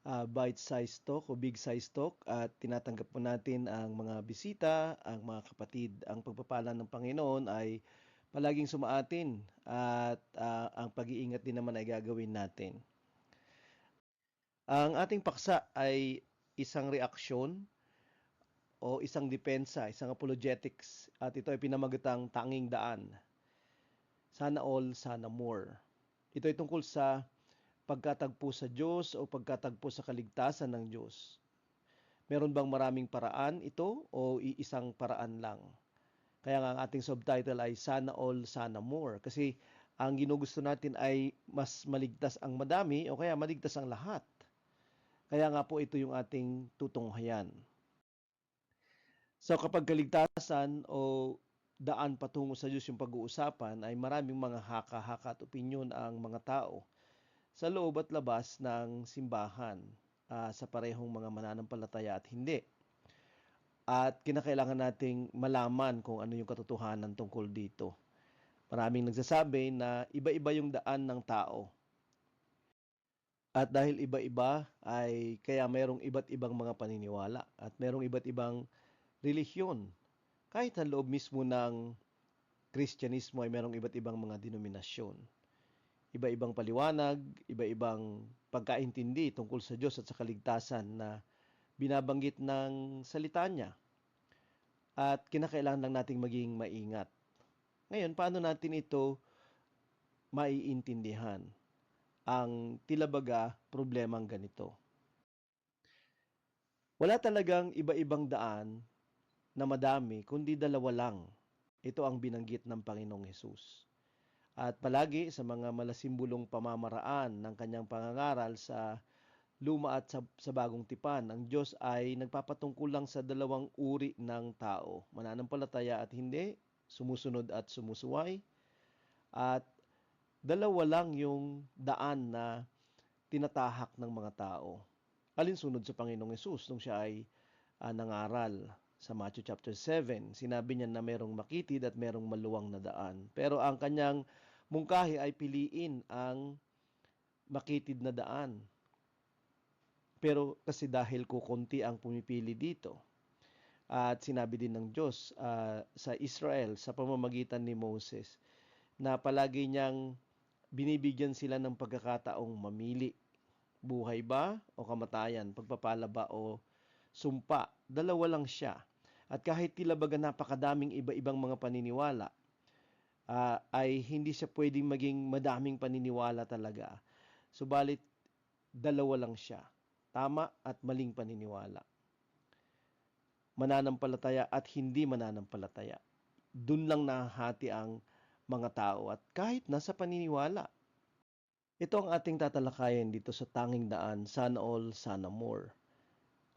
bite-sized talk o big-sized talk at tinatanggap po natin ang mga bisita, ang mga kapatid. Ang pagpapala ng Panginoon ay palaging sumaatin at ang pag-iingat din naman ay gagawin natin. Ang ating paksa ay isang reaksyon o isang depensa, isang apologetics at ito ay pinamagatang tanging daan. Sana all, sana more. Ito ay tungkol sa pagkatagpo sa Diyos o pagkatagpo sa kaligtasan ng Diyos. Meron bang maraming paraan ito o iisang paraan lang? Kaya nga ang ating subtitle ay Sana All, Sana More. Kasi ang ginugusto natin ay mas maligtas ang madami o kaya maligtas ang lahat. Kaya nga po ito yung ating tutunghayan. So kapag kaligtasan o daan patungo sa Diyos yung pag-uusapan ay maraming mga haka-haka at opinyon ang mga tao sa loob at labas ng simbahan sa parehong mga mananampalataya at hindi. At kinakailangan nating malaman kung ano yung katotohanan tungkol dito. Maraming nagsasabi na iba-iba yung daan ng tao. At dahil iba-iba ay kaya mayroong iba't ibang mga paniniwala at mayroong iba't ibang relihiyon. Kahit sa loob mismo ng Kristyanismo ay mayroong iba't ibang mga denominasyon. Iba-ibang paliwanag, iba-ibang pagkaintindi tungkol sa Diyos at sa kaligtasan na binabanggit ng salita niya. At kinakailangan lang nating maging maingat. Ngayon, paano natin ito maiintindihan? Ang tila baga problemang ganito. Wala talagang iba-ibang daan na madami, kundi dalawa lang. Ito ang binanggit ng Panginoong Hesus. At palagi sa mga malasimbulong pamamaraan ng kanyang pangangaral sa Luma at sa Bagong Tipan, ang Diyos ay nagpapatungkol lang sa dalawang uri ng tao, mananampalataya at hindi, sumusunod at sumusuway. At dalawa lang yung daan na tinatahak ng mga tao. Alinsunod sa Panginoong Hesus nung siya ay nangaral sa Matthew chapter 7. Sinabi niya na merong makitid at merong maluwang na daan. Pero ang kanyang mungkahi ay piliin ang makitid na daan. Pero kasi dahil kukunti ang pumipili dito, at sinabi din ng Diyos sa Israel sa pamamagitan ni Moses na palagi niyang binibigyan sila ng pagkakataong mamili. Buhay ba o kamatayan? Pagpapala ba o sumpa? Dalawa lang siya. At kahit tila baga napakadaming iba-ibang mga paniniwala, ay hindi siya pwedeng maging madaming paniniwala talaga. Subalit, dalawa lang siya. Tama at maling paniniwala. Mananampalataya at hindi mananampalataya. Doon lang nahahati ang mga tao at kahit nasa paniniwala. Ito ang ating tatalakayin dito sa tanging daan, sana all, sana more.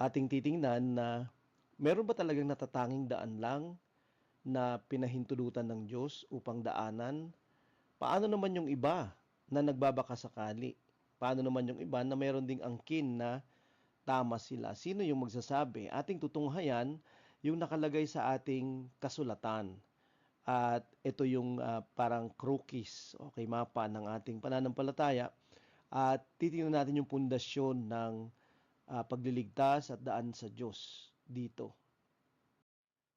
Ating titingnan na meron ba talagang natatanging daan lang na pinahintulutan ng Diyos upang daanan? Paano naman yung iba na nagbabaka sakali? Paano naman yung iba na meron ding angkin na tama sila? Sino yung magsasabi? Ating tutunghayan yung nakalagay sa ating kasulatan. At ito yung parang krukis, okay, mapa ng ating pananampalataya. At titingnan natin yung pundasyon ng pagliligtas at daan sa Diyos dito.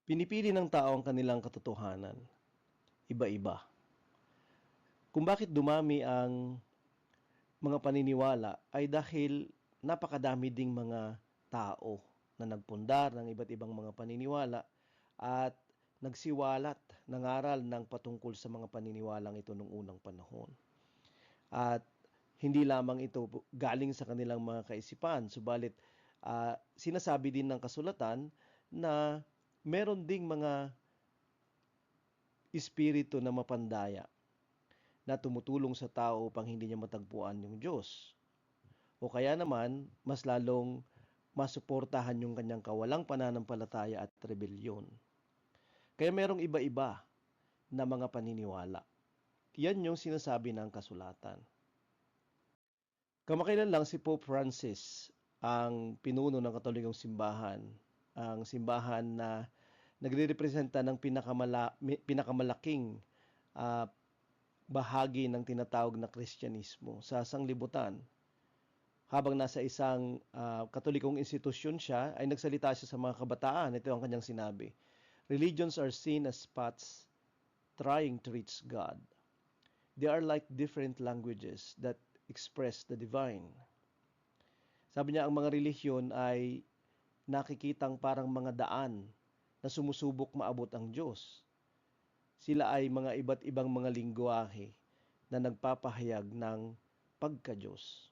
Pinipili ng tao ang kanilang katotohanan. Iba-iba. Kung bakit dumami ang mga paniniwala ay dahil napakadami ding mga tao na nagpundar ng iba't ibang mga paniniwala at nagsiwalat, nangaral ng patungkol sa mga paniniwalang ito noong unang panahon. At hindi lamang ito galing sa kanilang mga kaisipan, subalit sinasabi din ng kasulatan na meron ding mga espiritu na mapandaya na tumutulong sa tao upang hindi niya matagpuan yung Diyos. O kaya naman, mas lalong masuportahan yung kanyang kawalang pananampalataya at rebelyon. Kaya merong iba-iba na mga paniniwala. Yan yung sinasabi ng kasulatan. Kamakailan lang si Pope Francis ang pinuno ng Katolikong simbahan. Ang simbahan na nagre-representa ng pinakamalaking bahagi ng tinatawag na Kristyanismo sa sanglibutan. Habang nasa isang katolikong institusyon siya, ay nagsalita siya sa mga kabataan. Ito ang kanyang sinabi. Religions are seen as paths trying to reach God. They are like different languages that express the divine. Sabi niya, ang mga relihiyon ay nakikitang parang mga daan na sumusubok maabot ang Diyos. Sila ay mga iba't ibang mga lingwahe na nagpapahayag ng pagka-Diyos.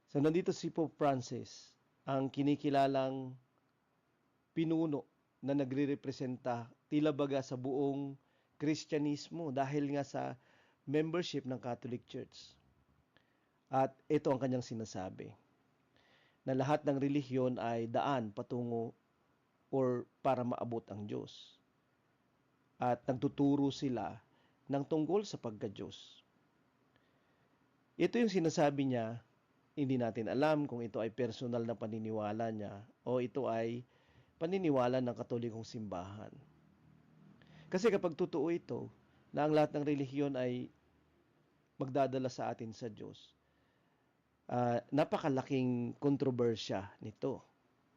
So nandito si Pope Francis, ang kinikilalang pinuno na nagre-representa tila baga sa buong Kristyanismo dahil nga sa membership ng Catholic Church. At ito ang kanyang sinasabi, na lahat ng relihiyon ay daan patungo or para maabot ang Diyos. At nagtuturo sila ng tungkol sa pagka-Diyos. Ito yung sinasabi niya, hindi natin alam kung ito ay personal na paniniwala niya o ito ay paniniwala ng Katolikong simbahan. Kasi kapag totoo ito, na ang lahat ng relihiyon ay magdadala sa atin sa Diyos, napakalaking kontrobersya nito.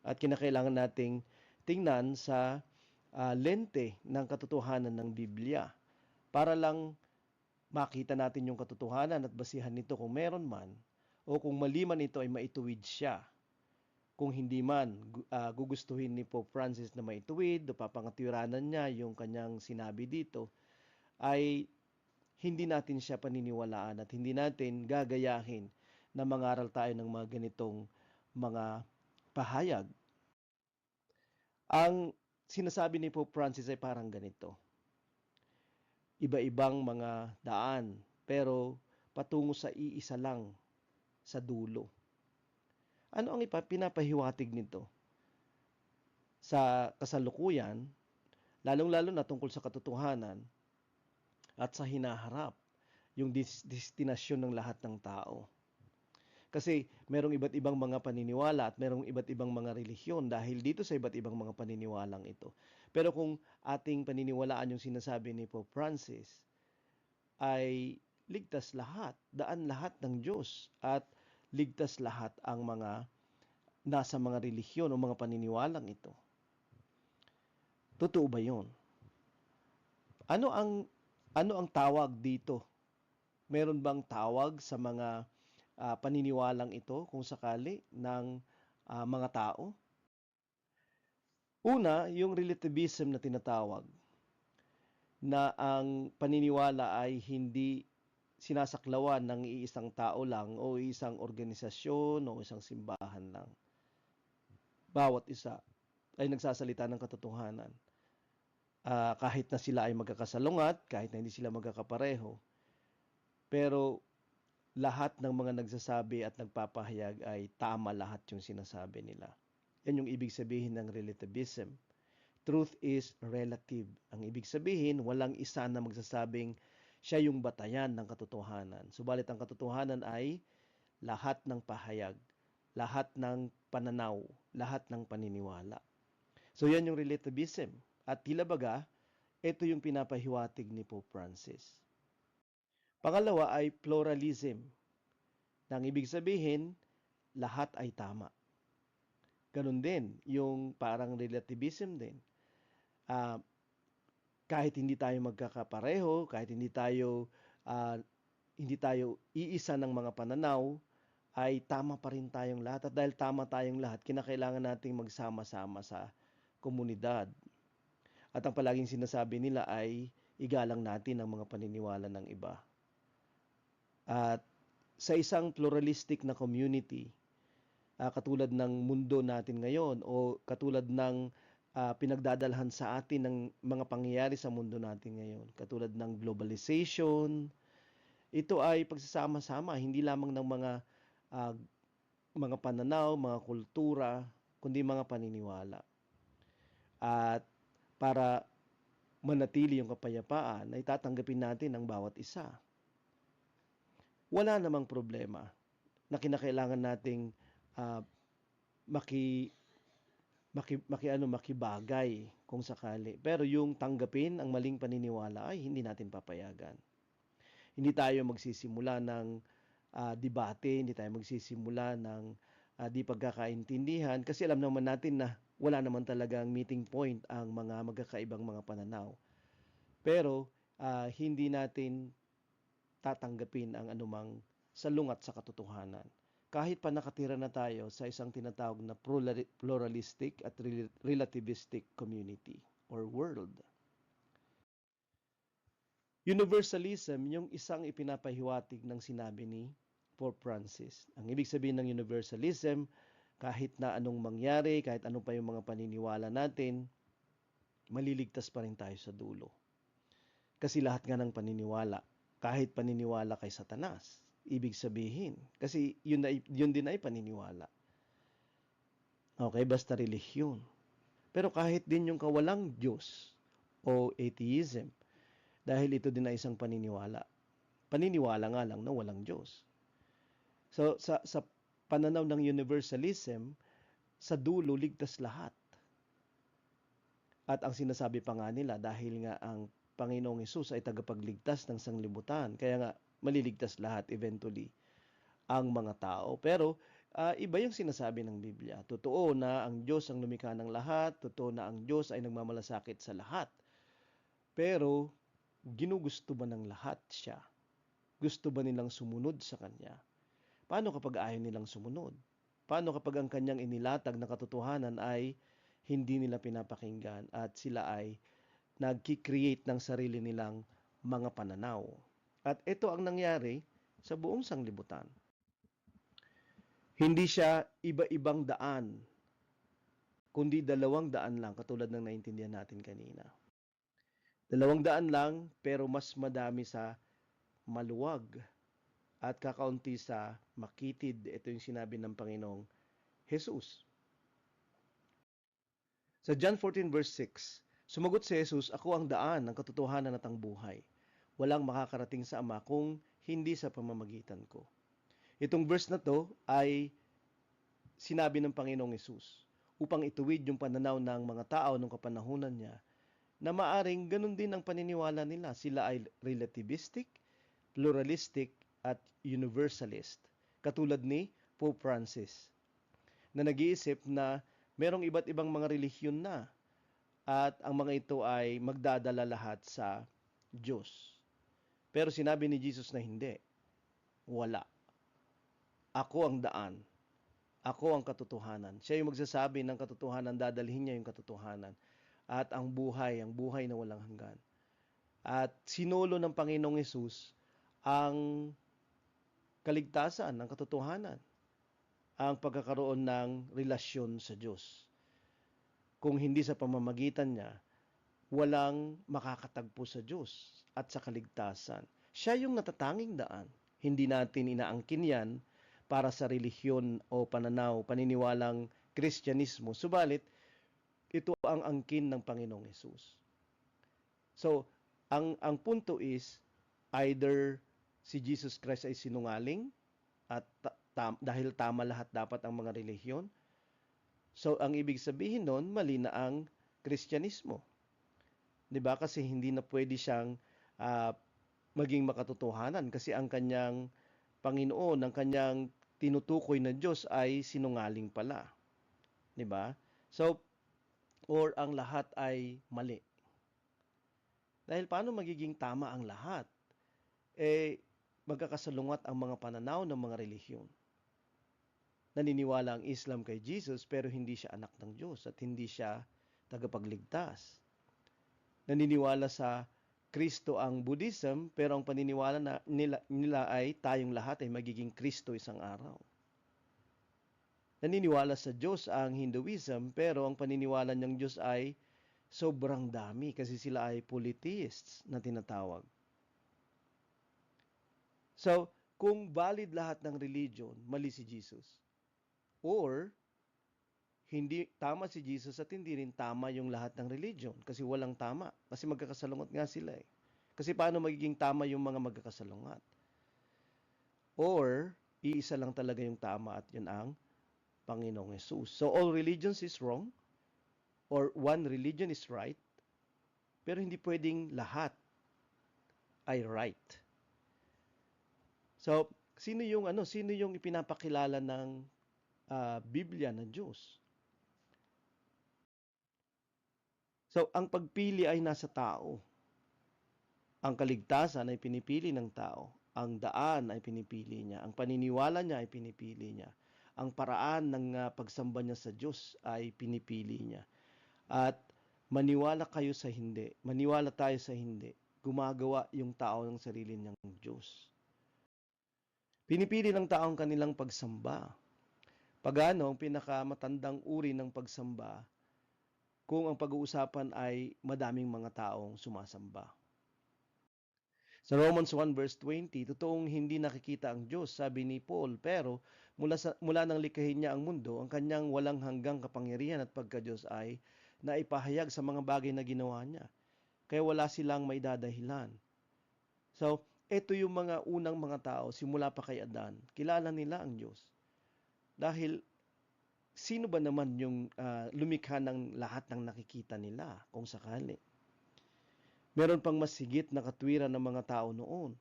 At kinakailangan nating tingnan sa lente ng katotohanan ng Biblia para lang makita natin yung katotohanan at basihan nito kung meron man o kung mali man ito ay maituwid siya. Kung hindi man gugustuhin ni Pope Francis na maituwid o papangatwiranan niya yung kanyang sinabi dito, ay hindi natin siya paniniwalaan at hindi natin gagayahin na mangaral tayo ng mga ganitong mga pahayag. Ang sinasabi ni Pope Francis ay parang ganito. Iba-ibang mga daan, pero patungo sa iisa lang sa dulo. Ano ang pinapahiwatig nito? Sa kasalukuyan, lalong-lalo na tungkol sa katotohanan at sa hinaharap, yung destinasyon ng lahat ng tao. Kasi merong iba't ibang mga paniniwala at merong iba't ibang mga relihiyon dahil dito sa iba't ibang mga paniniwalang ito. Pero kung ating paniniwalaan yung sinasabi ni Pope Francis, ay ligtas lahat, daan lahat ng Diyos at ligtas lahat ang mga nasa mga relihiyon o mga paniniwalang ito. Totoo ba 'yon? Ano ang tawag dito? Meron bang tawag sa mga paniniwalang ito kung sakali ng mga tao? Una, yung relativism na tinatawag, na ang paniniwala ay hindi sinasaklawan ng iisang tao lang o isang organisasyon o isang simbahan lang. Bawat isa ay nagsasalita ng katotohanan. Kahit na sila ay magkakasalungat, kahit na hindi sila magkakapareho, pero lahat ng mga nagsasabi at nagpapahayag ay tama lahat yung sinasabi nila. Yan yung ibig sabihin ng relativism. Truth is relative. Ang ibig sabihin, walang isa na magsasabing siya yung batayan ng katotohanan. Subalit ang katotohanan ay lahat ng pahayag, lahat ng pananaw, lahat ng paniniwala. So yan yung relativism. At tila baga, ito yung pinapahiwatig ni Pope Francis. Pangalawa ay pluralism. Nang ibig sabihin, lahat ay tama. Ganun din, yung parang relativism din. Kahit hindi tayo magkakapareho, kahit hindi tayo iisa ng mga pananaw, ay tama pa rin tayong lahat. At dahil tama tayong lahat, kinakailangan nating magsama-sama sa komunidad. At ang palaging sinasabi nila ay igalang natin ang mga paniniwala ng iba. At sa isang pluralistic na community, katulad ng mundo natin ngayon o katulad ng pinagdadalhan sa atin ng mga pangyayari sa mundo natin ngayon, katulad ng globalization, ito ay pagsasama-sama hindi lamang ng mga pananaw, mga kultura, kundi mga paniniwala. At para manatili yung kapayapaan, ay tatanggapin natin ang bawat isa. Wala namang problema na kinakailangan nating makibagay kung sakali. Pero yung tanggapin ang maling paniniwala ay hindi natin papayagan. Hindi tayo magsisimula ng debate, hindi tayo magsisimula ng di pagkakaintindihan kasi alam naman natin na wala naman talagang meeting point ang mga magkakaibang mga pananaw. Pero hindi natin tatanggapin ang anumang salungat sa katotohanan. Kahit pa nakatira na tayo sa isang tinatawag na pluralistic at relativistic community or world. Universalism, yung isang ipinapahiwatig ng sinabi ni Pope Francis. Ang ibig sabihin ng universalism, kahit na anong mangyari, kahit ano pa yung mga paniniwala natin, maliligtas pa rin tayo sa dulo. Kasi lahat nga ng paniniwala, kahit paniniwala kay Satanas, ibig sabihin, kasi yun din ay paniniwala. Okay, basta relihiyon. Pero kahit din yung kawalang Diyos o atheism, dahil ito din ay isang paniniwala. Paniniwala nga lang na walang Diyos. So, sa pananaw ng universalism, sa dulo, ligtas lahat. At ang sinasabi pa nga nila, dahil nga ang Panginoong Hesus ay tagapagligtas ng sanglibutan, kaya nga maliligtas lahat eventually ang mga tao. Pero iba yung sinasabi ng Biblia. Totoo na ang Diyos ang lumikha ng lahat, totoo na ang Diyos ay nagmamalasakit sa lahat. Pero ginugusto ba ng lahat siya? Gusto ba nilang sumunod sa Kanya? Paano kapag ayaw nilang sumunod? Paano kapag ang Kanyang inilatag na katotohanan ay hindi nila pinapakinggan at sila ay nagki-create ng sarili nilang mga pananaw? At ito ang nangyari sa buong sanglibutan. Hindi siya iba-ibang daan, kundi 200 lang, katulad ng naintindihan natin kanina. 200 lang, pero mas madami sa maluwag at kakaunti sa makitid. Ito yung sinabi ng Panginoong Jesus. Sa John 14 verse 6, sumagot si Jesus, "Ako ang daan, ang katotohanan at ang buhay. Walang makakarating sa Ama kung hindi sa pamamagitan ko." Itong verse na to ay sinabi ng Panginoong Jesus upang ituwid yung pananaw ng mga tao nung kapanahunan niya na maaring ganun din ang paniniwala nila. Sila ay relativistic, pluralistic, at universalist. Katulad ni Pope Francis na nag-iisip na merong iba't ibang mga relihiyon na at ang mga ito ay magdadala lahat sa Diyos. Pero sinabi ni Jesus na hindi. Wala. Ako ang daan. Ako ang katotohanan. Siya yung magsasabi ng katotohanan, dadalhin niya yung katotohanan. At ang buhay na walang hanggan. At sinulo ng Panginoong Hesus ang kaligtasan ng katotohanan, ang pagkakaroon ng relasyon sa Diyos. Kung hindi sa pamamagitan niya, walang makakatagpo sa Diyos at sa kaligtasan. Siya yung natatanging daan. Hindi natin inaangkin yan para sa relihiyon o pananaw, paniniwalang Kristyanismo. Subalit, ito ang angkin ng Panginoong Hesus. So, ang punto is, either si Jesus Christ ay sinungaling at dahil tama lahat dapat ang mga relihiyon. So, ang ibig sabihin nun, mali na ang Kristyanismo. 'Di ba? Kasi hindi na pwede siyang maging makatotohanan kasi ang kanyang Panginoon, ang kanyang tinutukoy na Diyos ay sinungaling pala. 'Di ba? So, or ang lahat ay mali. Dahil paano magiging tama ang lahat? Magkakasalungat ang mga pananaw ng mga relihiyon. Naniniwala ang Islam kay Jesus pero hindi siya anak ng Diyos at hindi siya tagapagligtas. Naniniwala sa Kristo ang Buddhism pero ang paniniwala nila ay tayong lahat ay magiging Kristo isang araw. Naniniwala sa Diyos ang Hinduism pero ang paniniwala ng Diyos ay sobrang dami kasi sila ay polytheists na tinatawag. So, kung valid lahat ng religion, mali si Jesus. Or, hindi tama si Jesus at hindi rin tama yung lahat ng religion kasi walang tama. Kasi magkakasalungat nga sila eh. Kasi paano magiging tama yung mga magkakasalungat? Or, iisa lang talaga yung tama at yun ang Panginoong Hesus. So, all religions is wrong or one religion is right pero hindi pwedeng lahat ay right. So, sino yung ipinapakilala ng Biblia na Diyos? So, ang pagpili ay nasa tao. Ang kaligtasan ay pinipili ng tao. Ang daan ay pinipili niya. Ang paniniwala niya ay pinipili niya. Ang paraan ng pagsamba niya sa Diyos ay pinipili niya. At maniwala kayo sa hindi, maniwala tayo sa hindi, gumagawa yung tao ng sarili niyang Diyos. Pinipili ng tao ang kanilang pagsamba. Pagano ang pinakamatandang uri ng pagsamba kung ang pag-uusapan ay madaming mga taong sumasamba. Sa Romans 1 verse 20, totoong hindi nakikita ang Diyos, sabi ni Paul, pero mula nang likhain niya ang mundo, ang kanyang walang hanggang kapangyarihan at pagka-Diyos ay naipahayag sa mga bagay na ginawa niya. Kaya wala silang may dadahilan. So, ito yung mga unang mga tao, simula pa kay Adan, kilala nila ang Diyos. Dahil, sino ba naman yung lumikha ng lahat ng nakikita nila, kung sakali? Meron pang mas higit na katwiran ng mga tao noon.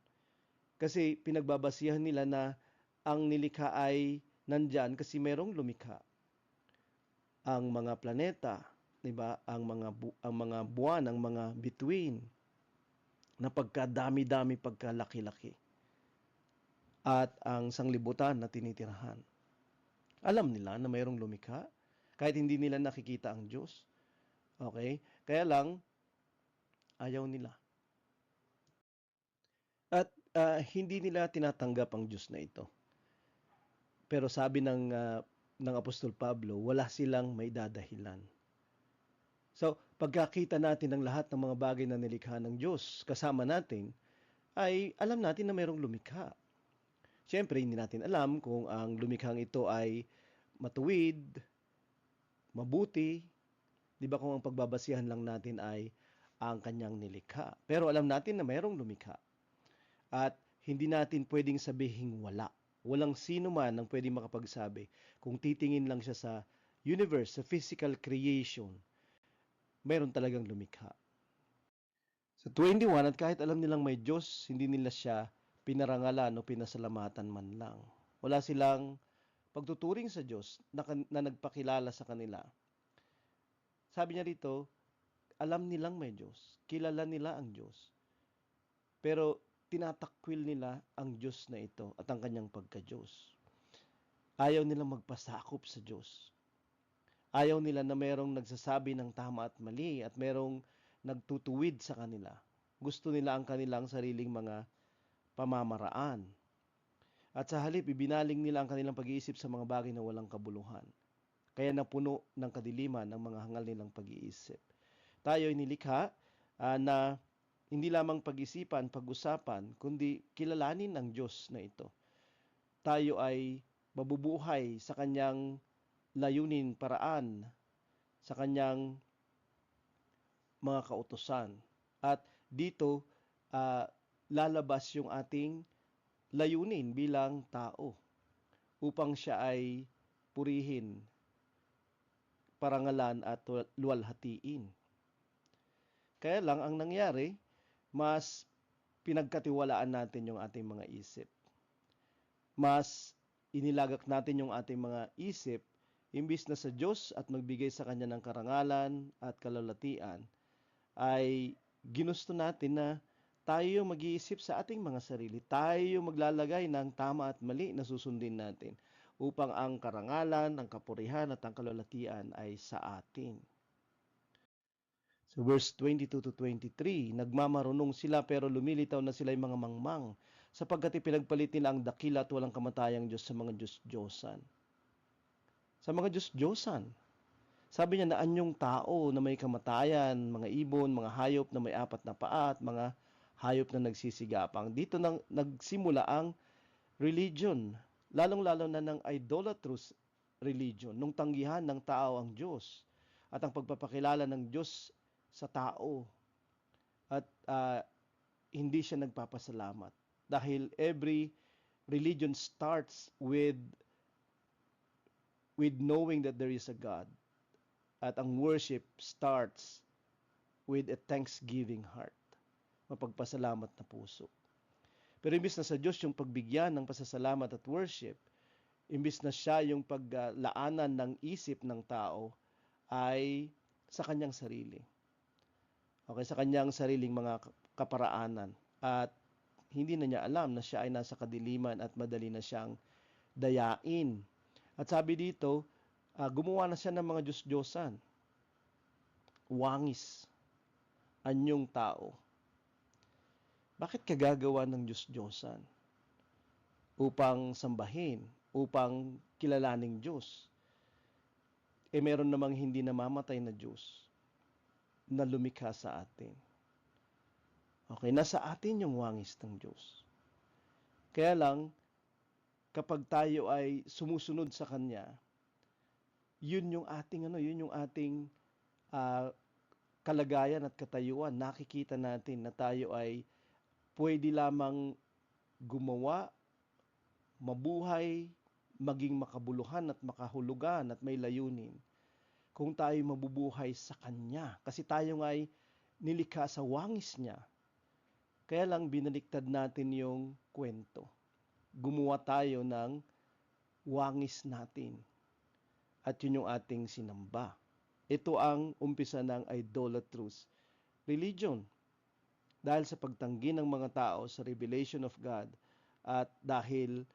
Kasi pinagbabasihan nila na ang nilikha ay nandyan kasi merong lumikha. Ang mga planeta, 'di ba? Ang mga buwan, ang mga bituin na pagkadami-dami, pagkalaki-laki. At ang sanglibutan na tinitirahan. Alam nila na mayroong lumikha kahit hindi nila nakikita ang Diyos. Okay? Kaya lang ayaw nila. At hindi nila tinatanggap ang Diyos na ito. Pero sabi ng Apostol Pablo, wala silang may dadahilan. So, pagkakita natin ng lahat ng mga bagay na nilikha ng Diyos kasama natin, ay alam natin na mayroong lumikha. Siyempre, hindi natin alam kung ang lumikhang ito ay matuwid, mabuti, di ba kung ang pagbabasihan lang natin ay ang kanyang nilikha. Pero alam natin na mayroong lumikha. At hindi natin pwedeng sabihing wala. Walang sino man ang pwedeng makapagsabi kung titingin lang siya sa universe, sa physical creation, mayroon talagang lumikha. Sa 21, at kahit alam nilang may Diyos, hindi nila siya pinarangalan o pinasalamatan man lang. Wala silang pagtuturing sa Diyos na nagpakilala sa kanila. Sabi niya rito, alam nilang may Diyos, kilala nila ang Diyos. Pero tinatakwil nila ang Diyos na ito at ang kanyang pagka-Diyos. Ayaw nilang magpasakop sa Diyos. Ayaw nila na merong nagsasabi ng tama at mali at merong nagtutuwid sa kanila. Gusto nila ang kanilang sariling mga pamamaraan. At sa halip, ibinaling nila ang kanilang pag-iisip sa mga bagay na walang kabuluhan. Kaya napuno ng kadiliman ang mga hangal nilang pag-iisip. Tayo ay nilikha na hindi lamang pag-isipan, pag-usapan, kundi kilalanin ang Diyos na ito. Tayo ay mabubuhay sa kanyang layunin, paraan, sa kanyang mga kautusan. At dito, lalabas yung ating layunin bilang tao upang siya ay purihin, parangalan at luwalhatiin. Kaya lang, ang nangyari, mas pinagkatiwalaan natin yung ating mga isip. Mas inilagak natin yung ating mga isip imbis na sa Diyos at magbigay sa Kanya ng karangalan at kalalatian, ay ginusto natin na tayo yung mag-iisip sa ating mga sarili. Tayo yung maglalagay ng tama at mali na susundin natin upang ang karangalan, ang kapurihan at ang kalalatian ay sa atin. So verse 22 to 23, nagmamarunong sila pero lumilitaw na sila yung mga mangmang sapagkat ipinagpalit nila ang dakila at walang kamatayang Diyos sa mga Diyos-Diyosan. Sa mga Diyos-Diyosan. Sabi niya na anyong tao na may kamatayan, mga ibon, mga hayop na may apat na paa at mga hayop na nagsisigapang. Dito nang nagsimula ang religion, lalong-lalo na ng idolatrous religion, nung tanggihan ng tao ang Diyos at ang pagpapakilala ng Diyos sa tao at hindi siya nagpapasalamat dahil every religion starts with knowing that there is a God at ang worship starts with a thanksgiving heart, mapagpasalamat na puso. Pero imbis na sa Diyos yung pagbigyan ng pasasalamat at worship, imbis na siya yung paglaanan ng isip ng tao, ay sa kanyang sarili. Okay, sa kanyang sariling mga kaparaanan. At hindi na niya alam na siya ay nasa kadiliman at madali na siyang dayain. At sabi dito, gumawa na siya ng mga Diyos-Diyosan. Wangis, anyong tao. Bakit ka gagawa ng Diyos-Diyosan? Upang sambahin, upang kilalaning Diyos. Meron namang hindi namamatay na Diyos na lumikha sa atin. Okay, nasa atin yung wangis ng Diyos. Kaya lang, kapag tayo ay sumusunod sa Kanya, yun yung ating kalagayan at katayuan. Nakikita natin na tayo ay pwede lamang gumawa, mabuhay, maging makabuluhan at makahulugan at may layunin kung tayo mabubuhay sa Kanya. Kasi tayo ay nilikha sa wangis niya. Kaya lang binaliktad natin yung kwento. Gumawa tayo ng wangis natin. At yun yung ating sinamba. Ito ang umpisa ng idolatrous religion. Dahil sa pagtanggi ng mga tao sa revelation of God at dahil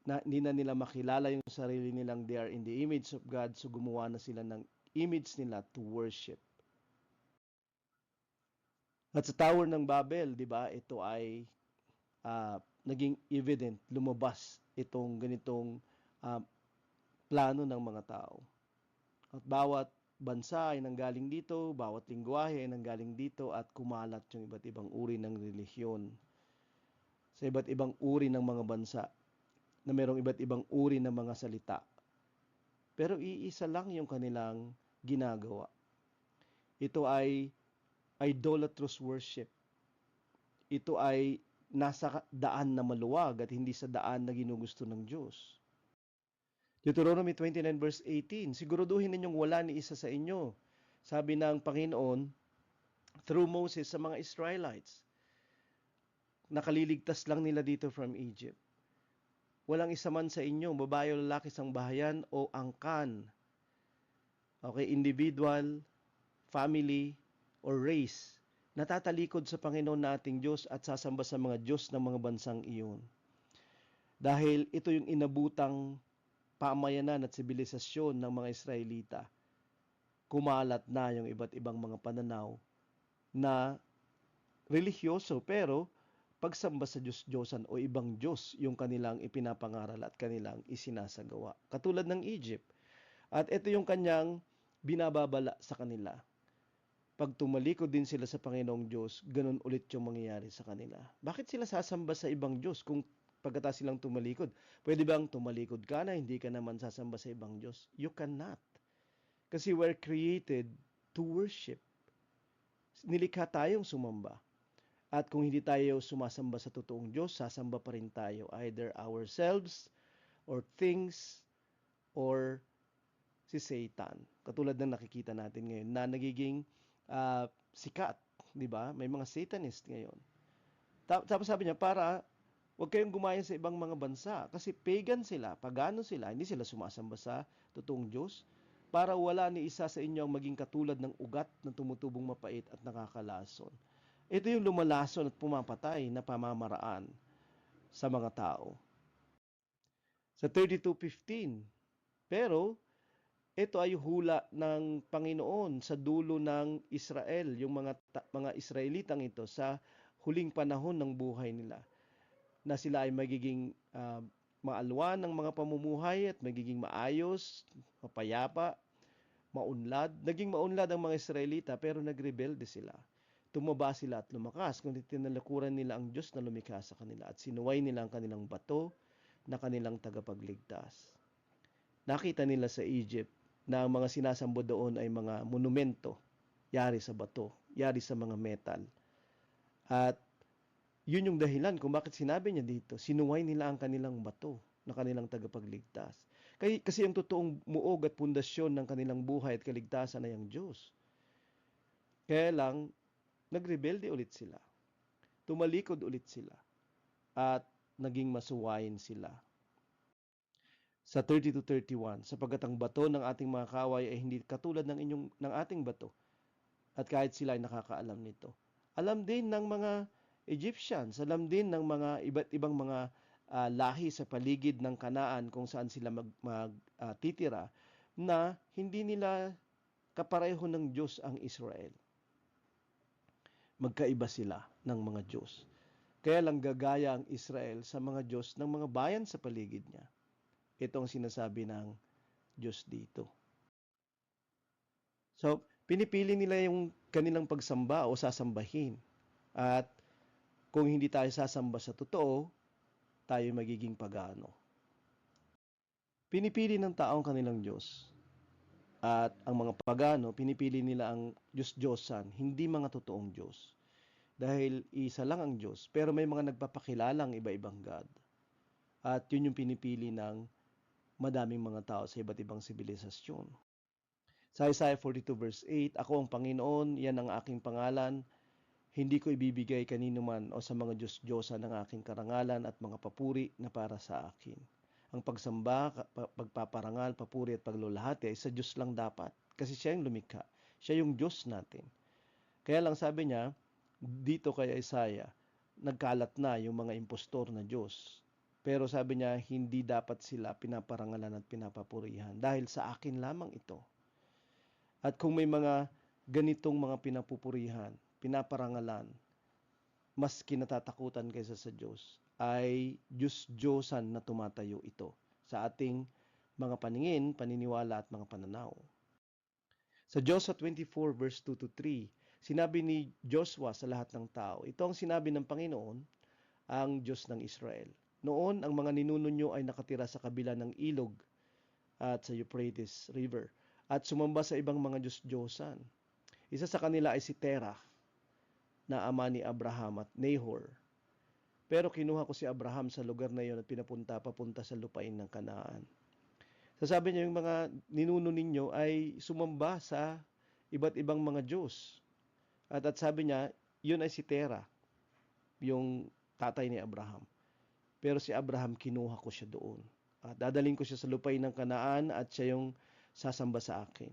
hindi na nila makilala yung sarili nilang they are in the image of God, so gumawa na sila ng image nila to worship. At sa Tower ng Babel, di ba, ito ay naging evident, lumabas itong ganitong plano ng mga tao. At bawat bansa ay nanggaling dito, bawat lingwahe ay nanggaling dito at kumalat yung iba't ibang uri ng relihiyon sa iba't ibang uri ng mga bansa na mayroong iba't ibang uri ng mga salita. Pero iisa lang yung kanilang ginagawa. Ito ay idolatrous worship. Ito ay nasa daan na maluwag at hindi sa daan na ginugusto ng Diyos. Deuteronomy 29 verse 18, siguraduhin ninyong wala ni isa sa inyo. Sabi ng Panginoon through Moses sa mga Israelites. Nakaliligtas lang nila dito from Egypt. Walang isa man sa inyo, babae o lalaki, sangbahayan o angkan. Okay, individual, family, or race, natatalikod sa Panginoon nating Diyos at sasamba sa mga Diyos ng mga bansang iyon. Dahil ito yung inabutang pamayanan at sibilisasyon ng mga Israelita. Kumalat na yung iba't ibang mga pananaw na religyoso pero pagsamba sa Diyos-Diyosan o ibang Diyos yung kanilang ipinapangaral at kanilang isinasagawa. Katulad ng Egypt. At ito yung kanyang binababala sa kanila. Pag tumalikod din sila sa Panginoong Diyos, ganun ulit yung mangyayari sa kanila. Bakit sila sasamba sa ibang Diyos kung pagkatapos silang tumalikod? Pwede bang tumalikod ka na hindi ka naman sasamba sa ibang Diyos? You cannot. Kasi we're created to worship. Nilikha tayong sumamba. At kung hindi tayo sumasamba sa totoong Diyos, sasamba pa rin tayo. Either ourselves, or things, or si Satan. Katulad ng nakikita natin ngayon na nagiging sikat, di ba? May mga Satanist ngayon. Tapos sabi niya, para huwag kayong gumaya sa ibang mga bansa kasi pagan sila, pagano sila, hindi sila sumasamba sa totoong Diyos para wala ni isa sa inyo ang maging katulad ng ugat na tumutubong mapait at nakakalason. Ito yung lumalason at pumapatay na pamamaraan sa mga tao. Sa 32:15, pero ito ay hula ng Panginoon sa dulo ng Israel, yung mga Israelitang ito sa huling panahon ng buhay nila, na sila ay magiging maalwan ng mga pamumuhay at magiging maayos, mapayapa, maunlad. Naging maunlad ang mga Israelita pero nagrebelde sila. Tumaba sila at lumakas, kundi tinalakuran nila ang Diyos na lumikha sa kanila at sinuway nila ang kanilang bato na kanilang tagapagligtas. Nakita nila sa Egypt na ang mga sinasambo doon ay mga monumento, yari sa bato, yari sa mga metal. At yun yung dahilan kung bakit sinabi niya dito, sinuway nila ang kanilang bato na kanilang tagapagligtas. Kasi yung totoong muog at pundasyon ng kanilang buhay at kaligtasan ay ang Diyos. Kaya lang, nagrebelde ulit sila. Tumalikod ulit sila. at naging masuwayin sila. Sa 30 to 31, sapagkat ang bato ng ating mga kaway ay hindi katulad ng ating bato, at kahit sila ay nakakaalam nito. Alam din ng mga Egyptians, alam din ng mga iba't ibang mga lahi sa paligid ng Kanaan kung saan sila titira, na hindi nila kapareho ng Diyos ang Israel. Magkaiba sila ng mga Diyos. Kaya lang gagaya ang Israel sa mga Diyos ng mga bayan sa paligid niya. Ito ang sinasabi ng Diyos dito. So, pinipili nila yung kanilang pagsamba o sasambahin. At kung hindi tayo sasamba sa totoo, tayo magiging pagano. Pinipili ng tao ang kanilang Diyos. At ang mga pagano, pinipili nila ang Diyos-Diyosan, hindi mga totoong Diyos. Dahil isa lang ang Diyos, pero may mga nagpapakilalang iba-ibang God. At yun yung pinipili ng madaming mga tao sa iba't ibang sibilisasyon. Sa Isaiah 42 verse 8, ako ang Panginoon, yan ang aking pangalan, hindi ko ibibigay kanino man o sa mga Diyos-Diyosa ng aking karangalan at mga papuri na para sa akin. Ang pagsamba, pagpaparangal, papuri at paglulahati ay sa Diyos lang dapat kasi siya yung lumikha. Siya yung Diyos natin. Kaya lang sabi niya, dito kay Isaiah, nagkalat na yung mga impostor na Diyos. Pero sabi niya, hindi dapat sila pinaparangalan at pinapapurihan dahil sa akin lamang ito. At kung may mga ganitong mga pinapupurihan, pinaparangalan, mas kinatatakutan kaysa sa Diyos, ay Diyos-Diyosan na tumatayo ito sa ating mga paningin, paniniwala at mga pananaw. Sa Joshua 24 verse 2 to 3, sinabi ni Joshua sa lahat ng tao, ito ang sinabi ng Panginoon, ang Diyos ng Israel. Noon, ang mga ninuno nyo ay nakatira sa kabila ng ilog at sa Euphrates River at sumamba sa ibang mga Diyos-Diyosan. Isa sa kanila ay si Terah, na ama ni Abraham at Nahor. Pero kinuha ko si Abraham sa lugar na iyon at papunta sa lupain ng Kanaan. Sasabi niya yung mga ninuno ninyo ay sumamba sa iba't ibang mga Diyos. At sabi niya, yun ay si Terah, yung tatay ni Abraham. Pero si Abraham, kinuha ko siya doon. At dadaling ko siya sa lupain ng Kanaan at siya yung sasamba sa akin.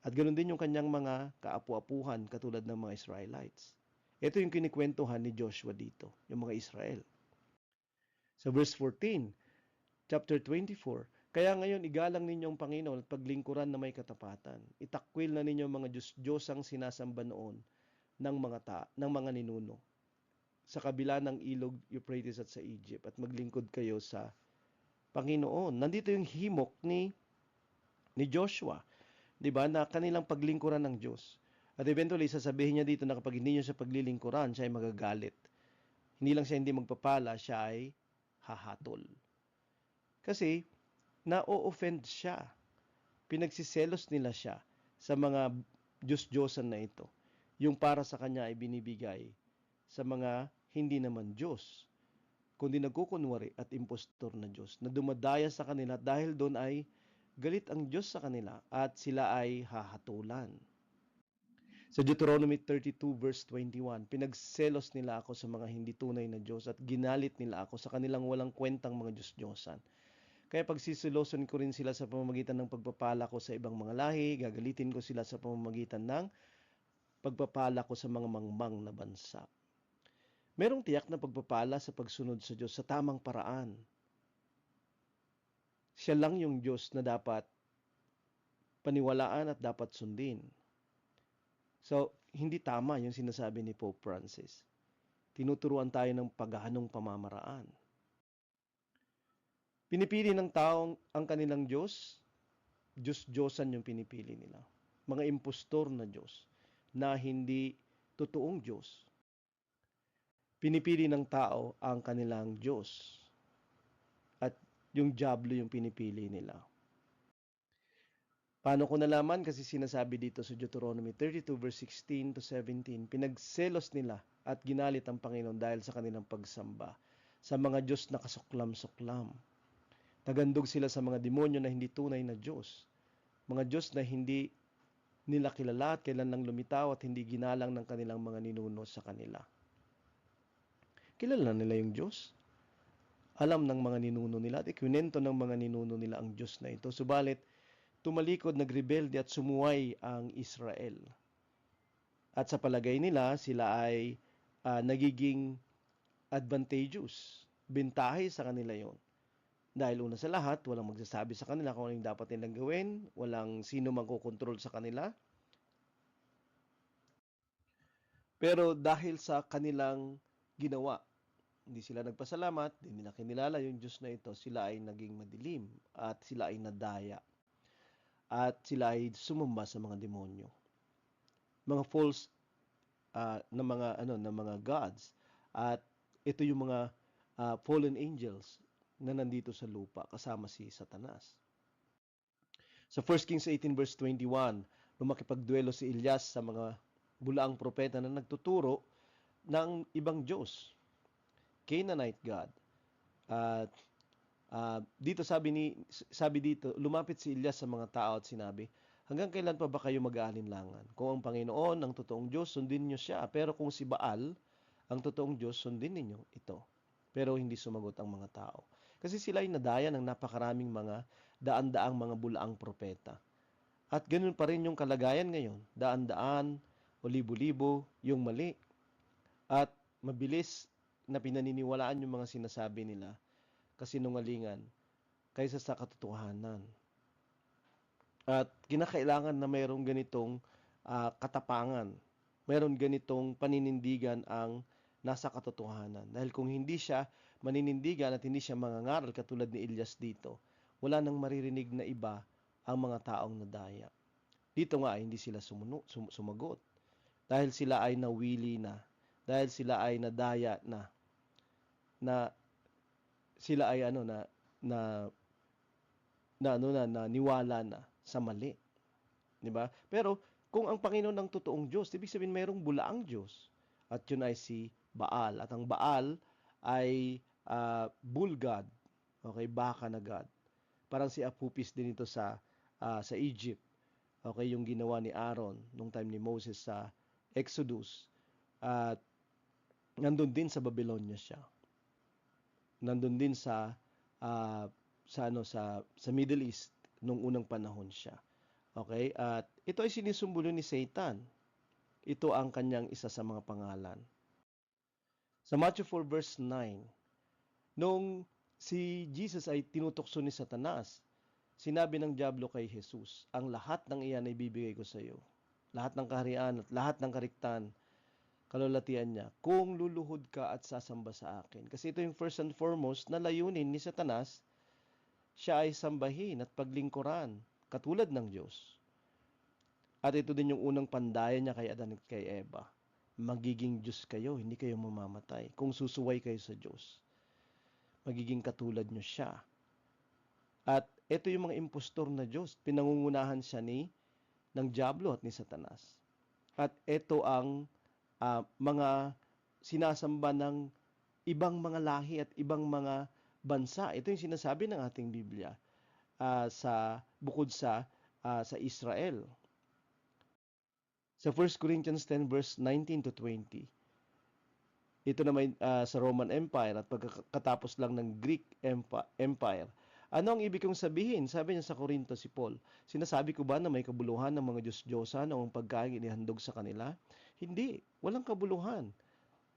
At ganoon din yung kanyang mga kaapu-apuhan katulad ng mga Israelites. Ito yung kinikwentuhan ni Joshua dito, yung mga Israel. Sa verse 14, chapter 24, kaya ngayon igalang ninyo ang Panginoon at paglingkuran na may katapatan. Itakwil na ninyo mga Diyos-Diyosang sinasamba noon ng mga ninuno sa kabila ng ilog Euphrates at sa Egypt at maglingkod kayo sa Panginoon. Nandito yung himok ni Joshua, 'di ba, na kanilang paglingkuran ng Diyos. At eventually sasabihin niya dito na kapag hindi niyo siya paglilingkuran, siya ay magagalit. Hindi lang siya hindi magpapala, siya ay hahatol. Kasi na-offend siya. Pinagsiselos nila siya sa mga Diyos-Diyosan na ito. Yung para sa kanya ay binibigay sa mga hindi naman Diyos, kundi nagkukunwari at impostor na Diyos na dumadaya sa kanila dahil doon ay galit ang Diyos sa kanila at sila ay hahatulan. Sa Deuteronomy 32 verse 21, pinagselos nila ako sa mga hindi tunay na Diyos at ginalit nila ako sa kanilang walang kwentang mga Diyos-Diyosan. Kaya pagsisiloson ko rin sila sa pamamagitan ng pagpapala ko sa ibang mga lahi, gagalitin ko sila sa pamamagitan ng pagpapala ko sa mga mangmang na bansa. Merong tiyak na pagpapala sa pagsunod sa Diyos sa tamang paraan. Siya lang yung Diyos na dapat paniwalaan at dapat sundin. So, hindi tama yung sinasabi ni Pope Francis. Tinuturuan tayo ng paghanong pamamaraan. Pinipili ng taong ang kanilang Diyos, Diyos-Diyosan yung pinipili nila. Mga impostor na Diyos na hindi totoong Diyos. Pinipili ng tao ang kanilang Diyos at yung diablo yung pinipili nila. Paano ko nalaman? Kasi sinasabi dito sa Deuteronomy 32 verse 16 to 17, pinagselos nila at ginalit ang Panginoon dahil sa kanilang pagsamba sa mga Diyos na kasuklam-suklam. Nagandog sila sa mga demonyo na hindi tunay na Diyos. Mga Diyos na hindi nila kilala at kailan lang lumitaw at hindi ginalang ng kanilang mga ninuno sa kanila. Kilala nila yung Diyos. Alam ng mga ninuno nila at ikwinento ng mga ninuno nila ang Diyos na ito. Subalit, tumalikod, nagrebelde at sumuway ang Israel. At sa palagay nila, sila ay nagiging advantageous. Bentahe sa kanila yon. Dahil una sa lahat, walang magsasabi sa kanila kung ano yung dapat nilang gawin, walang sino magkokontrol sa kanila. Pero dahil sa kanilang ginawa, hindi sila nagpasalamat, hindi nila kinilala yung Diyos na ito, sila ay naging madilim at sila ay nadaya at sila ay sumamba sa mga demonyo. Mga false na mga gods at ito yung mga fallen angels na nandito sa lupa kasama si Satanas. Sa 1 Kings 18 verse 21, nung makipagduelo si Elias sa mga bulaang propeta na nagtuturo ng ibang Diyos, Canaanite God. At dito sabi dito, lumapit si Elias sa mga tao at sinabi, hanggang kailan pa ba kayo mag-aalinlangan? Kung ang Panginoon ang totoong Diyos, sundin niyo siya. Pero kung si Baal ang totoong Diyos, sundin ninyo ito. Pero hindi sumagot ang mga tao. Kasi sila ay nadaya ng napakaraming mga daan-daang mga bulaang propeta. At ganoon pa rin yung kalagayan ngayon. Daan-daan o libo-libo yung mali. At mabilis na pinaniniwalaan yung mga sinasabi nila kasinungalingan kaysa sa katotohanan. At kinakailangan na mayroong ganitong katapangan, mayroong ganitong paninindigan ang nasa katotohanan. Dahil kung hindi siya maninindigan at hindi siya mangangaral katulad ni Elias dito, wala nang maririnig na iba ang mga taong nadaya. Dito nga hindi sila sumagot dahil sila ay nawili na, dahil sila ay nadaya na sila ay na niwala na sa mali, 'di ba? Pero kung ang Panginoon ang totoong Diyos, ibig sabihin mayroong bulaang Diyos at yun ay si Baal. At ang Baal ay bull god, okay, baka na god. Parang si Apupis din ito sa Egypt. Okay, yung ginawa ni Aaron nung time ni Moses sa Exodus. At nandun din sa Babylonia siya. Nandun din sa Middle East nung unang panahon siya. Okay? At ito ay sinisumbulo ni Satan. Ito ang kanyang isa sa mga pangalan. Sa Matthew 4 verse 9, nung si Jesus ay tinutokso ni Satanas, sinabi ng diablo kay Jesus, ang lahat ng iyan ay bibigay ko sa iyo. Lahat ng kaharian at lahat ng kariktan, kalulatian niya, kung luluhod ka at sasamba sa akin. Kasi ito yung first and foremost na layunin ni Satanas, siya ay sambahin at paglingkuran, katulad ng Diyos. At ito din yung unang pandayan niya kay Adan at kay Eva. Magiging Diyos kayo, hindi kayo mamamatay. Kung susuway kayo sa Diyos, magiging katulad niyo siya. At ito yung mga impostor na Diyos. Pinangungunahan siya ng diablo at ni Satanas. At ito ang mga sinasamba ng ibang mga lahi at ibang mga bansa. Ito yung sinasabi ng ating Biblia bukod sa Israel. Sa 1 Corinthians 10 verse 19 to 20. Ito naman sa Roman Empire at pagkatapos lang ng Greek Empire. Ano ang ibig kong sabihin? Sabi niya sa Korinto si Paul, sinasabi ko ba na may kabuluhan ng mga Diyos-Diyosan o ang pagkain inihandog sa kanila? Hindi, walang kabuluhan.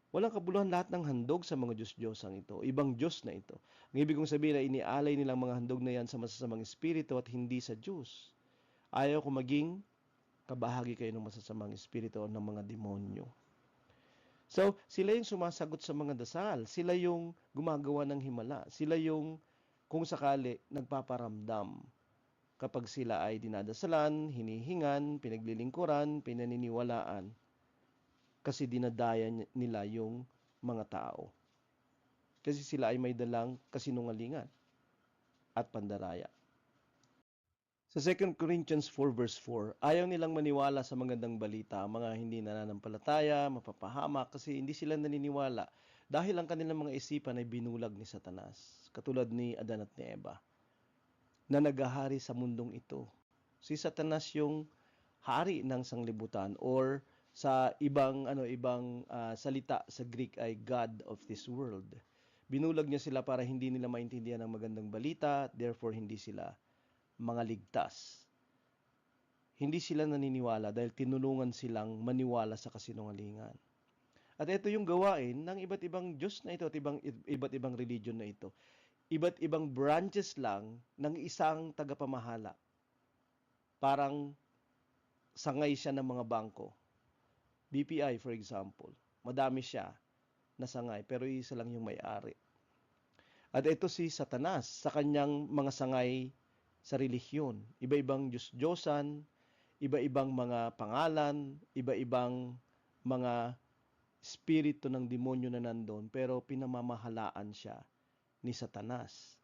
Walang kabuluhan lahat ng handog sa mga Diyos-Diyosang ito. Ibang Diyos na ito. Ang ibig kong sabihin ay inialay nilang mga handog na yan sa masasamang espiritu at hindi sa Diyos. Ayaw ko maging kabahagi kayo ng masasamang espiritu o ng mga demonyo. So, sila yung sumasagot sa mga dasal. Sila yung gumagawa ng himala. Sila yung kung sakali nagpaparamdam kapag sila ay dinadasalan, hinihingan, pinaglilingkuran, pinaniniwalaan kasi dinadaya nila yung mga tao. Kasi sila ay may dalang kasinungalingan at pandaraya. Sa 2 Corinthians 4 verse 4, ayaw nilang maniwala sa magandang balita, mga hindi nananampalataya, mapapahamak kasi hindi sila naniniwala dahil ang kanilang mga isipan ay binulag ni Satanas, katulad ni Adan at ni Eva, na naghahari sa mundong ito. Si Satanas yung hari ng sanglibutan or sa ibang salita sa Greek ay God of this world. Binulag niya sila para hindi nila maintindihan ang magandang balita, therefore hindi sila mga ligtas. Hindi sila naniniwala dahil tinulungan silang maniwala sa kasinungalingan. At ito yung gawain ng iba't ibang Diyos na ito at iba't ibang religion na ito. Iba't ibang branches lang ng isang tagapamahala. Parang sangay siya ng mga bangko. BPI for example, madami siya na sangay pero isa lang yung may-ari. At ito si Satanas sa kanyang mga sangay sa relihiyon. Iba-ibang Diyos-Diyosan, iba-ibang mga pangalan, iba-ibang mga espiritu ng demonyo na nandun, pero pinamamahalaan siya ni Satanas.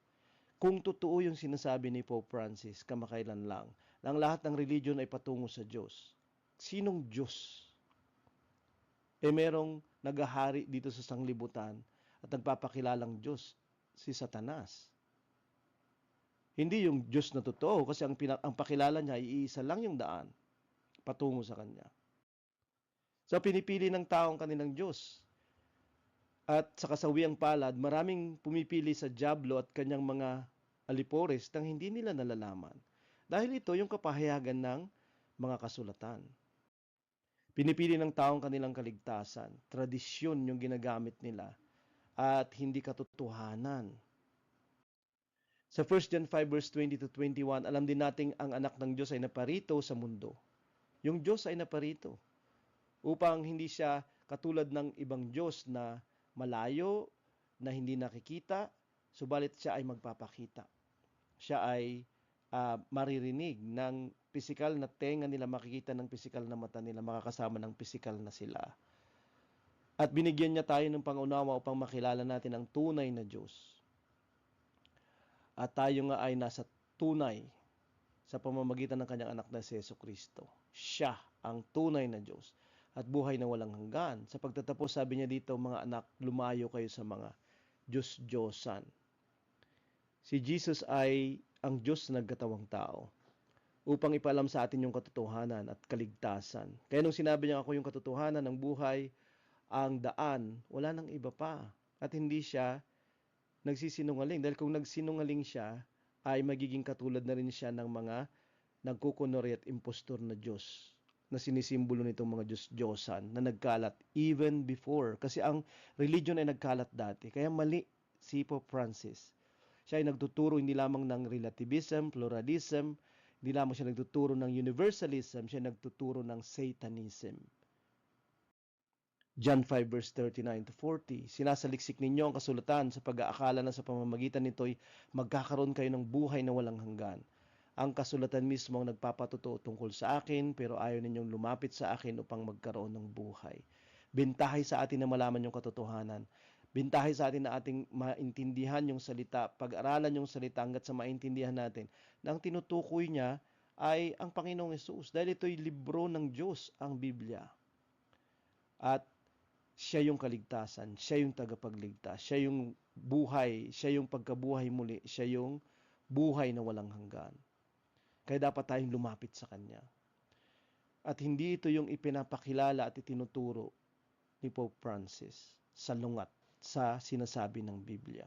Kung totoo yung sinasabi ni Pope Francis, kamakailan lang, na ang lahat ng religion ay patungo sa Diyos. Sinong Diyos? Merong naghahari dito sa sanglibutan at nagpapakilalang Diyos, si Satanas. Hindi yung Diyos na totoo kasi ang pakilala niya ay iisa lang yung daan patungo sa Kanya. So pinipili ng tao ang kanilang Diyos. At sa kasawiang palad, maraming pumipili sa dyablo at kanyang mga alipores nang hindi nila nalalaman. Dahil ito yung kapahayagan ng mga kasulatan. Pinipili ng tao ang kanilang kaligtasan. Tradisyon yung ginagamit nila at hindi katotohanan. Sa 1 John 5 verse 20 to 21, alam din nating ang anak ng Diyos ay naparito sa mundo. Yung Diyos ay naparito upang hindi siya katulad ng ibang Diyos na malayo, na hindi nakikita, subalit siya ay magpapakita. Siya ay maririnig ng pisikal na tenga nila, makikita ng pisikal na mata nila, makakasama ng pisikal na sila. At binigyan niya tayo ng pangunawa upang makilala natin ang tunay na Diyos. At tayo nga ay nasa tunay sa pamamagitan ng kanyang anak na si Jesucristo. Siya ang tunay na Diyos at buhay na walang hanggan. Sa pagtatapos, sabi niya dito, mga anak, lumayo kayo sa mga Diyos-Diyosan. Si Jesus ay ang Diyos na nagkatawang tao upang ipaalam sa atin yung katotohanan at kaligtasan. Kaya nung sinabi niya ako yung katotohanan ng buhay, ang daan, wala nang iba pa. At hindi siya nagsisinungaling. Dahil kung nagsinungaling siya, ay magiging katulad na rin siya ng mga nagkukunwari at impostor na Diyos na sinisimbolo nitong mga Diyos-Diyosan na nagkalat even before. Kasi ang religion ay nagkalat dati. Kaya mali si Pope Francis. Siya ay nagtuturo hindi lamang ng relativism, pluralism, hindi lamang siya nagtuturo ng universalism, siya nagtuturo ng Satanism. John 5 verse 39 to 40, sinasaliksik ninyo ang kasulatan sa pag-aakala na sa pamamagitan nito'y magkakaroon kayo ng buhay na walang hanggan. Ang kasulatan mismo ang nagpapatotoo tungkol sa akin, pero ayaw ninyong lumapit sa akin upang magkaroon ng buhay. Bintahay sa atin na malaman yung katotohanan. Bintahay sa atin na ating maintindihan yung salita, pag-aralan yung salita hanggat sa maintindihan natin na ang tinutukoy niya ay ang Panginoong Hesus. Dahil ito'y libro ng Diyos, ang Biblia. At siya yung kaligtasan, siya yung tagapagligtas, siya yung buhay, siya yung pagkabuhay muli, siya yung buhay na walang hanggan. Kaya dapat tayong lumapit sa Kanya. At hindi ito yung ipinapakilala at itinuturo ni Pope Francis sa lungat, sa sinasabi ng Biblia.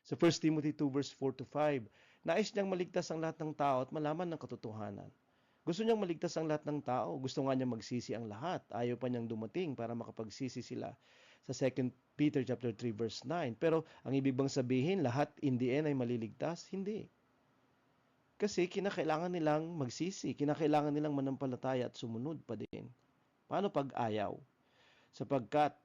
Sa 1 Timothy 2 verse 4 to 5, nais niyang maligtas ang lahat ng tao at malaman ng katotohanan. Gusto niyang maligtas ang lahat ng tao. Gusto nga niyang magsisi ang lahat. Ayaw pa niyang dumating para makapagsisi sila sa 2 Peter chapter 3 verse 9. Pero ang ibig bang sabihin, lahat in the end ay maliligtas? Hindi. Kasi kinakailangan nilang magsisi. Kinakailangan nilang manampalataya at sumunod pa din. Paano pag ayaw? Sapagkat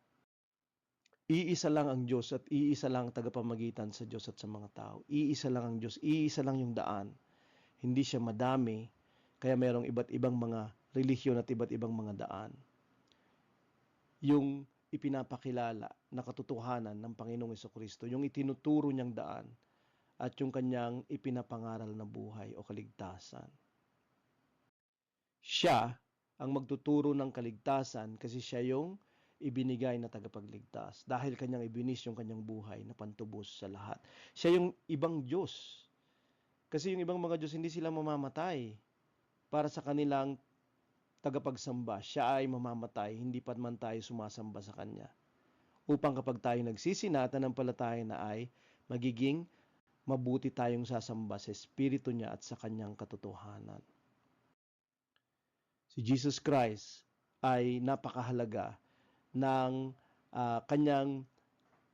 iisa lang ang Diyos at iisa lang ang tagapamagitan sa Diyos at sa mga tao. Iisa lang ang Diyos. Iisa lang yung daan. Hindi siya madami. Kaya mayroong iba't ibang mga relihiyon at iba't ibang mga daan. Yung ipinapakilala na katotohanan ng Panginoong Jesucristo, yung itinuturo niyang daan, at yung kanyang ipinapangaral na buhay o kaligtasan. Siya ang magtuturo ng kaligtasan kasi siya yung ibinigay na tagapagligtas. Dahil kanyang ibinis yung kanyang buhay na pantubos sa lahat. Siya yung ibang Diyos. Kasi yung ibang mga Diyos hindi sila mamamatay para sa kanilang tagapagsamba. Siya ay mamamatay, hindi pa man tayo sumasamba sa Kanya. upang kapag tayo nagsisinanampalataya na ay magiging mabuti tayong sasamba sa Espiritu niya at sa kanyang katotohanan. Si Jesus Christ ay napakahalaga ng kanyang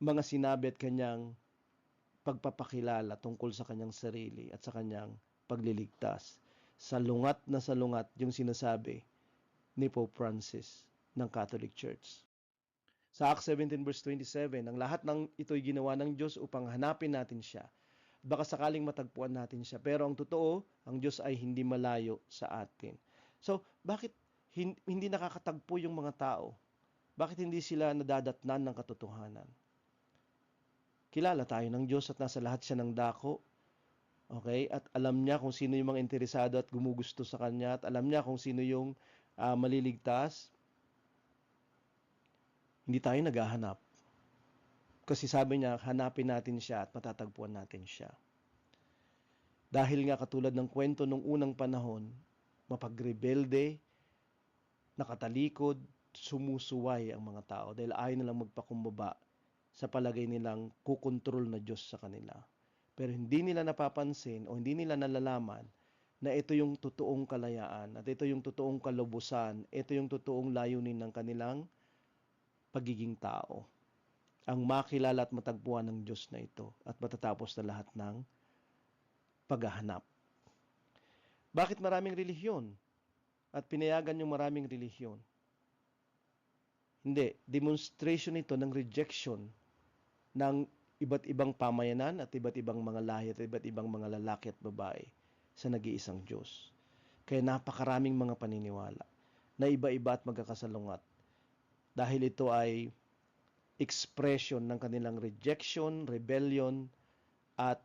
mga sinabi at kanyang pagpapakilala tungkol sa kanyang sarili at sa kanyang pagliligtas. Salungat na salungat yung sinasabi ni Pope Francis ng Catholic Church. Sa Acts 17 verse 27, ang lahat ng ito'y ginawa ng Diyos upang hanapin natin siya. Baka sakaling matagpuan natin siya. Pero ang totoo, ang Diyos ay hindi malayo sa atin. So, bakit hindi nakakatagpo yung mga tao? Bakit hindi sila nadadatnan ng katotohanan? Kilala tayo ng Diyos at nasa lahat siya ng dako. Okay? At alam niya kung sino yung mga interesado at gumugusto sa Kanya. At alam niya kung sino yung maliligtas. Hindi tayo naghahanap. Kasi sabi niya, hanapin natin siya at matatagpuan natin siya. Dahil nga katulad ng kwento nung unang panahon, mapagrebelde, nakatalikod, sumusuway ang mga tao dahil ayaw nilang magpakumbaba sa palagay nilang kukontrol na Diyos sa kanila. Pero hindi nila napapansin o hindi nila nalalaman na ito yung totoong kalayaan at ito yung totoong kalubusan, ito yung totoong layunin ng kanilang pagiging tao. Ang makilala at matagpuan ng Diyos na ito at matatapos na lahat ng paghahanap. Bakit maraming relihiyon at pinayagan yung maraming relihiyon? Hindi, demonstration ito ng rejection ng iba't ibang pamayanan at iba't ibang mga lahi at iba't ibang mga lalaki at babae sa nag-iisang Diyos. Kaya napakaraming mga paniniwala na iba-iba at magkakasalungat dahil ito ay expression ng kanilang rejection, rebellion, at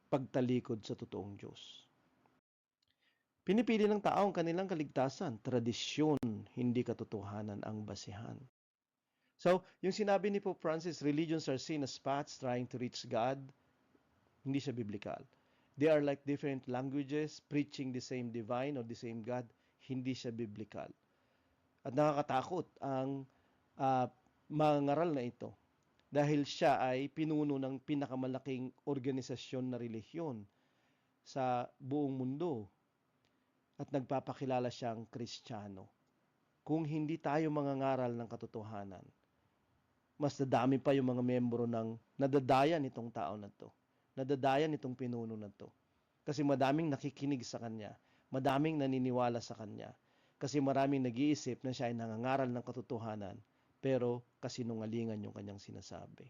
pagtalikod sa totoong Diyos. Pinipili ng tao ang kanilang kaligtasan, tradisyon, hindi katotohanan ang basihan. So, yung sinabi ni Pope Francis, religions are seen as paths trying to reach God, hindi siya biblical. They are like different languages, preaching the same divine or the same God, hindi siya biblical. At nakakatakot ang mga ngaral na ito dahil siya ay pinuno ng pinakamalaking organisasyon na relihiyon sa buong mundo at nagpapakilala siyang Kristiyano. Kung hindi tayo mangangaral ng katotohanan, mas dadami pa yung mga membro ng nadadaya nitong tao na to. Nadadaya nitong pinuno na to. Kasi madaming nakikinig sa kanya. Madaming naniniwala sa kanya. Kasi maraming nag-iisip na siya ay nangangaral ng katotohanan, pero kasinungalingan yung kanyang sinasabi.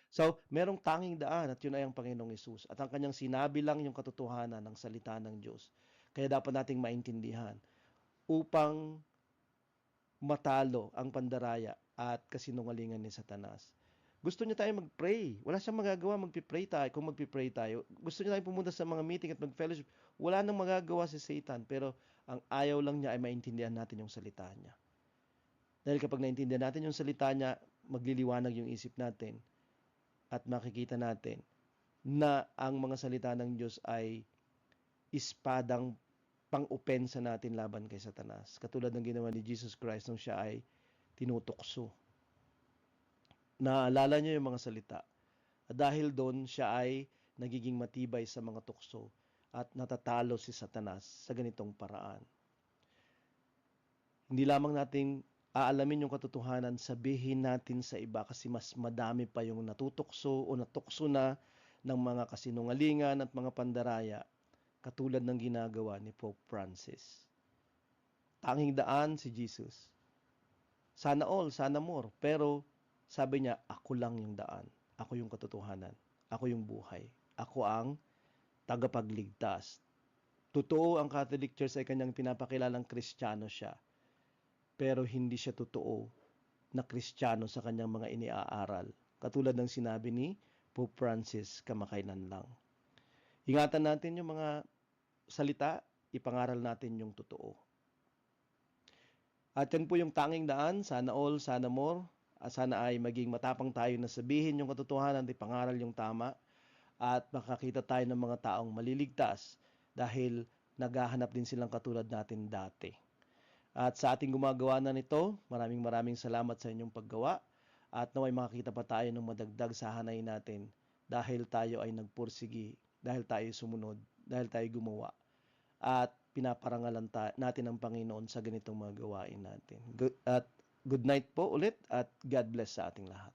So, merong tanging daan at yun ay ang Panginoong Hesus. At ang kanyang sinabi lang yung katotohanan ng salita ng Diyos. Kaya dapat nating maintindihan upang matalo ang pandaraya at kasinungalingan ni Satanas. Gusto niya tayo mag-pray. Wala siyang magagawa, mag-pray tayo. Kung mag-pray tayo, gusto niya tayo pumunta sa mga meeting at mag-fellowship. Wala nang magagawa si Satan, pero ang ayaw lang niya ay maintindihan natin yung salita niya. Dahil kapag naintindihan natin yung salita niya, magliliwanag yung isip natin at makikita natin na ang mga salita ng Diyos ay ispadang pang-opensa natin laban kay Satanas. Katulad ng ginawa ni Jesus Christ nung siya ay tinutokso. Naalala niyo yung mga salita. At dahil doon, siya ay nagiging matibay sa mga tukso at natatalo si Satanas sa ganitong paraan. Hindi lamang nating aalamin yung katotohanan, sabihin natin sa iba kasi mas madami pa yung natutokso o natukso na ng mga kasinungalingan at mga pandaraya katulad ng ginagawa ni Pope Francis. Tanging daan si Jesus. Sana all, sana more. Pero sabi niya, ako lang yung daan. Ako yung katotohanan. Ako yung buhay. Ako ang tagapagligtas. Totoo ang Catholic Church ay kanyang pinapakilalang Kristiyano siya. Pero hindi siya totoo na Kristiyano sa kanyang mga iniaaral. Katulad ng sinabi ni Pope Francis kamakailan lang. Ingatan natin yung mga salita, ipangaral natin yung totoo. At yan po yung tanging daan, sana all, sana more, sana ay maging matapang tayo na sabihin yung katotohanan at ipangaral yung tama at makakita tayo ng mga taong maliligtas dahil naghahanap din silang katulad natin dati. At sa ating gumagawa na nito, maraming salamat sa inyong paggawa at naway makakita pa tayo ng madagdag sa hanay natin dahil tayo ay nagpursigi, dahil tayo sumunod, dahil tayo gumawa at pinaparangalan natin ang Panginoon sa ganitong mga gawain natin. At good night po ulit at God bless sa ating lahat.